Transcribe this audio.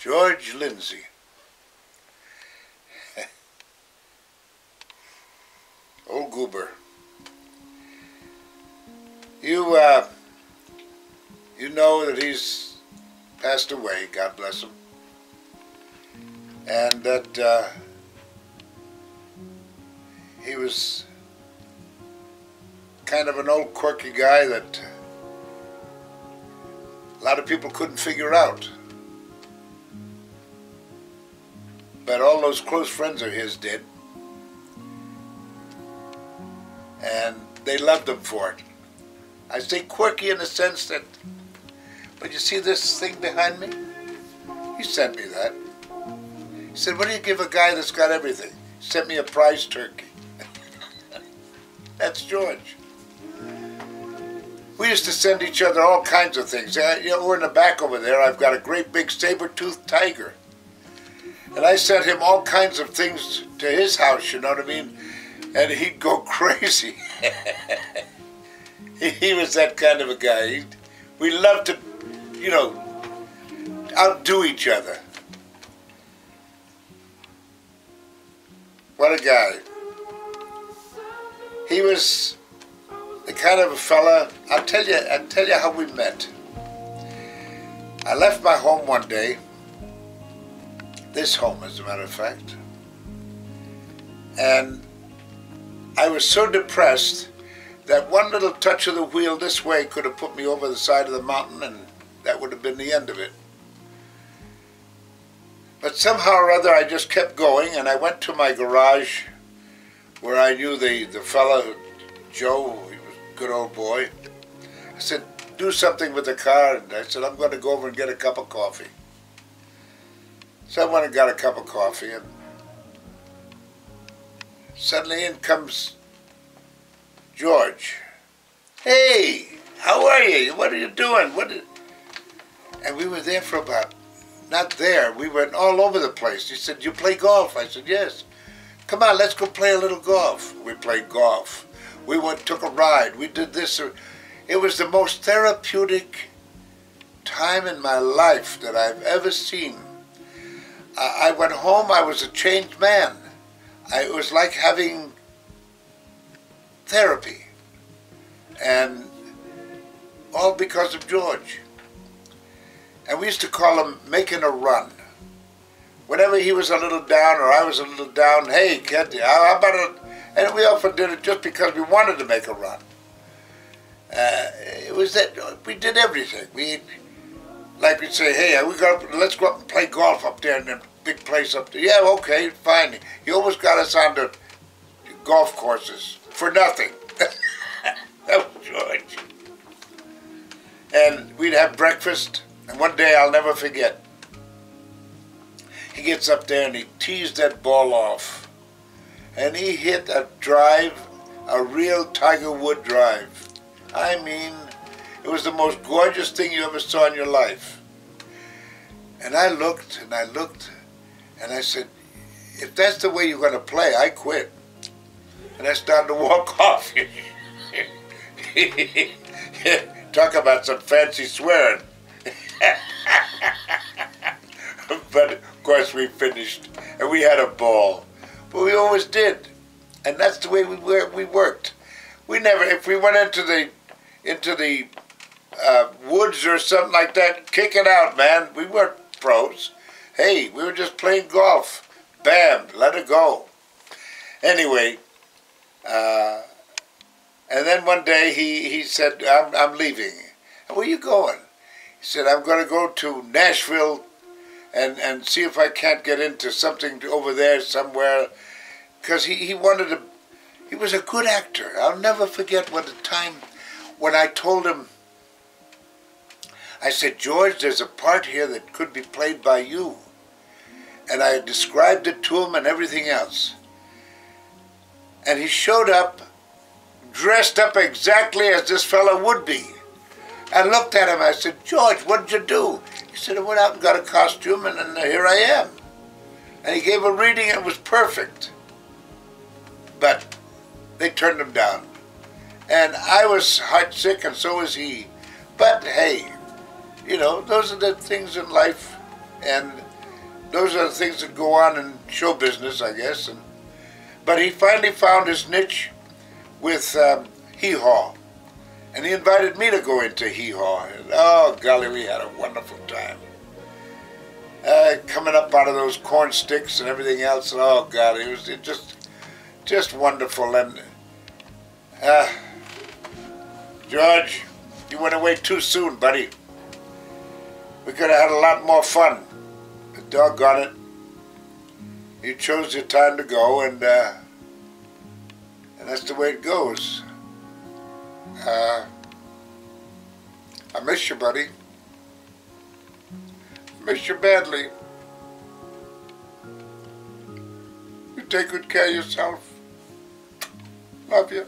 George Lyndsey. Old goober. You know that he's passed away, God bless him. And that he was kind of an old quirky guy that a lot of people couldn't figure out. But all those close friends of his did. And they loved him for it. I say quirky in the sense that, but you see this thing behind me? He sent me that. He said, what do you give a guy that's got everything? He sent me a prize turkey. That's George. We used to send each other all kinds of things. You know, we're in the back over there. I've got a great big saber-toothed tiger. And I sent him all kinds of things to his house, you know what I mean? And he'd go crazy. He was that kind of a guy. We loved to, you know, outdo each other. What a guy. He was the kind of a fella, I'll tell you how we met. I left my home one day, this home as a matter of fact, and I was so depressed that one little touch of the wheel this way could have put me over the side of the mountain, and that would have been the end of it. But somehow or other I just kept going, and I went to my garage where I knew the fellow, Joe. He was a good old boy. I said, do something with the car, and I said, I'm going to go over and get a cup of coffee. So I went and got a cup of coffee, and suddenly in comes George. Hey, how are you? What are you doing? And we were there for about, not there, we went all over the place. He said, you play golf? I said, yes. Come on, let's go play a little golf. We played golf. We took a ride. We did this. It was the most therapeutic time in my life that I've ever seen. I went home, I was a changed man. It was like having therapy. And all because of George. And we used to call him making a run. Whenever he was a little down or I was a little down, hey kid, how about it? And we often did it just because we wanted to make a run. It was that we did everything. Like we'd say, hey, let's go up and play golf up there in the big place up there. Yeah, okay, fine. He always got us on the golf courses for nothing. That was George. And we'd have breakfast, and one day I'll never forget. He gets up there and he tees that ball off. And he hit a drive, a real Tiger Wood drive. I mean, it was the most gorgeous thing you ever saw in your life. And I looked and I looked and I said, if that's the way you're going to play, I quit. And I started to walk off. Talk about some fancy swearing. But of course we finished and we had a ball. But we always did. And that's the way we worked. We never, if we went into the woods or something like that, kick it out, man. We weren't pros. Hey, we were just playing golf. Bam, let it go. Anyway, and then one day he said, I'm leaving. And where are you going? He said, I'm going to go to Nashville and see if I can't get into something over there somewhere. Because he wanted to, he was a good actor. I'll never forget what the time when I told him, I said, George, there's a part here that could be played by you. And I described it to him and everything else. And he showed up, dressed up exactly as this fellow would be. I looked at him, I said, George, what did you do? He said, I went out and got a costume and here I am. And he gave a reading and it was perfect. But they turned him down. And I was heart sick and so was he. But hey, you know, those are the things in life. And those are the things that go on in show business, I guess. But he finally found his niche with hee-haw. And he invited me to go into hee-haw. And oh, golly, we had a wonderful time. Coming up out of those corn sticks and everything else. And oh, God, it was just wonderful. And George, you went away too soon, buddy. We could have had a lot more fun. But doggone it, you chose your time to go, and that's the way it goes. I miss you, buddy. Miss you badly. You take good care of yourself. Love you.